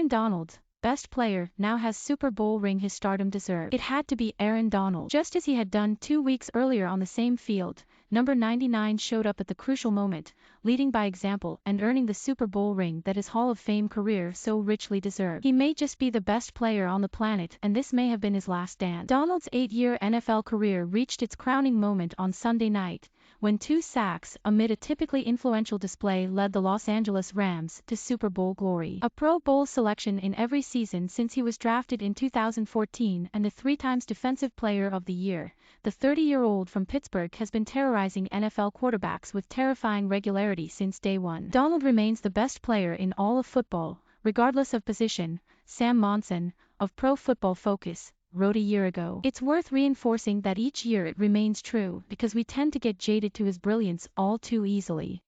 Aaron Donald, best player, now has Super Bowl ring his stardom deserved. It had to be Aaron Donald. Just as he had done 2 weeks earlier on the same field, number 99 showed up at the crucial moment, leading by example and earning the Super Bowl ring that his Hall of Fame career so richly deserved. He may just be the best player on the planet, and this may have been his last dance. Donald's 8-year NFL career reached its crowning moment on Sunday night, when 2 sacks amid a typically influential display led the Los Angeles Rams to Super Bowl glory. A Pro Bowl selection in every season since he was drafted in 2014 and a 3 times Defensive Player of the Year, the 30-year-old from Pittsburgh has been terrorizing NFL quarterbacks with terrifying regularity since day one. Donald remains the best player in all of football, regardless of position, Sam Monson, of Pro Football Focus, wrote a year ago. It's worth reinforcing that each year it remains true because we tend to get jaded to his brilliance all too easily.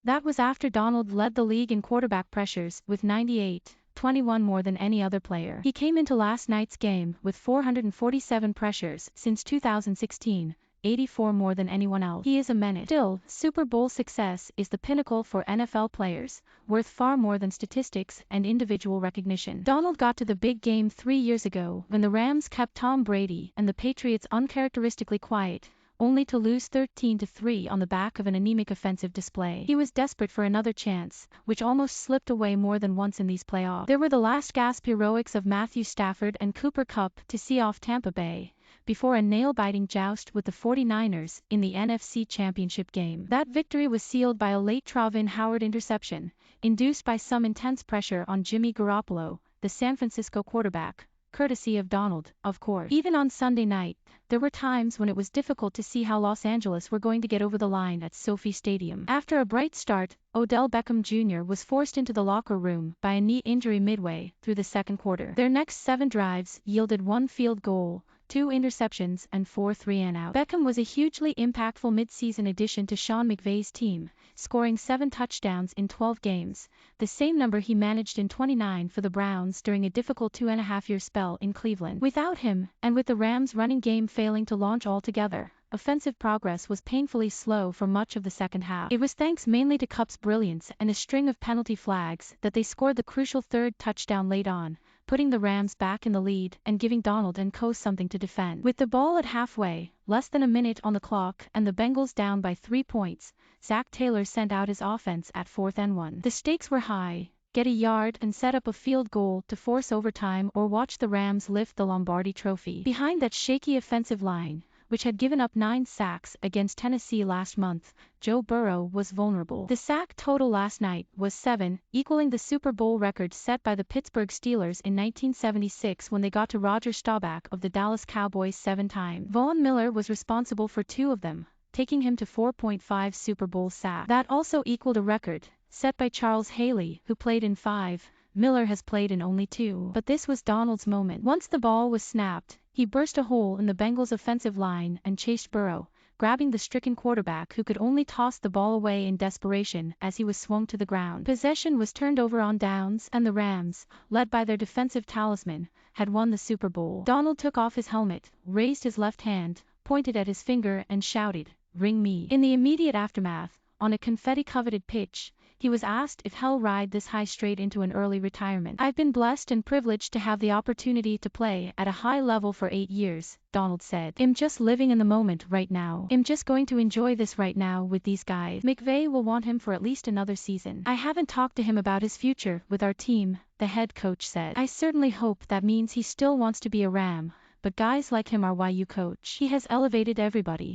That was after Donald led the league in quarterback pressures with 98, 21 more than any other player. He came into last night's game with 447 pressures since 2016, 84 more than anyone else. He is a menace. Still, Super Bowl success is the pinnacle for NFL players, worth far more than statistics and individual recognition. Donald got to the big game 3 years ago when the Rams kept Tom Brady and the Patriots uncharacteristically quiet, only to lose 13-3 on the back of an anemic offensive display. He was desperate for another chance, which almost slipped away more than once in these playoffs. There were the last-gasp heroics of Matthew Stafford and Cooper Kupp to see off Tampa Bay, before a nail-biting joust with the 49ers in the NFC Championship game. That victory was sealed by a late Travin Howard interception, induced by some intense pressure on Jimmy Garoppolo, the San Francisco quarterback, courtesy of Donald, of course. Even on Sunday night, there were times when it was difficult to see how Los Angeles were going to get over the line at SoFi Stadium. After a bright start, Odell Beckham Jr. was forced into the locker room by a knee injury midway through the second quarter. Their next 7 drives yielded 1 field goal, 2 interceptions and 4 3-and-out. Beckham was a hugely impactful mid-season addition to Sean McVay's team, scoring 7 touchdowns in 12 games, the same number he managed in 29 for the Browns during a difficult 2.5-year spell in Cleveland. Without him, and with the Rams' running game failing to launch altogether, offensive progress was painfully slow for much of the second half. It was thanks mainly to Kupp's brilliance and a string of penalty flags that they scored the crucial 3rd touchdown late on, putting the Rams back in the lead and giving Donald and co something to defend. With the ball at halfway, less than a minute on the clock and the Bengals down by 3 points, Zach Taylor sent out his offense at 4th and 1. The stakes were high: get a yard and set up a field goal to force overtime or watch the Rams lift the Lombardi Trophy. Behind that shaky offensive line, which had given up 9 sacks against Tennessee last month, Joe Burrow was vulnerable. The sack total last night was 7, equaling the Super Bowl record set by the Pittsburgh Steelers in 1976 when they got to Roger Staubach of the Dallas Cowboys 7 times. Von Miller was responsible for 2 of them, taking him to 4.5 Super Bowl sacks. That also equaled a record set by Charles Haley, who played in 5. Miller has played in only 2. But this was Donald's moment. Once the ball was snapped, he burst a hole in the Bengals' offensive line and chased Burrow, grabbing the stricken quarterback who could only toss the ball away in desperation as he was swung to the ground. Possession was turned over on downs and the Rams, led by their defensive talisman, had won the Super Bowl. Donald took off his helmet, raised his left hand, pointed at his finger and shouted, "Ring me." In the immediate aftermath, on a confetti-coveted pitch, he was asked if he'll ride this high straight into an early retirement. "I've been blessed and privileged to have the opportunity to play at a high level for 8 years, Donald said. "I'm just living in the moment right now. I'm just going to enjoy this right now with these guys. McVay will want him for at least another season. I haven't talked to him about his future with our team," the head coach said. "I certainly hope that means he still wants to be a Ram, but guys like him are why you coach. He has elevated everybody."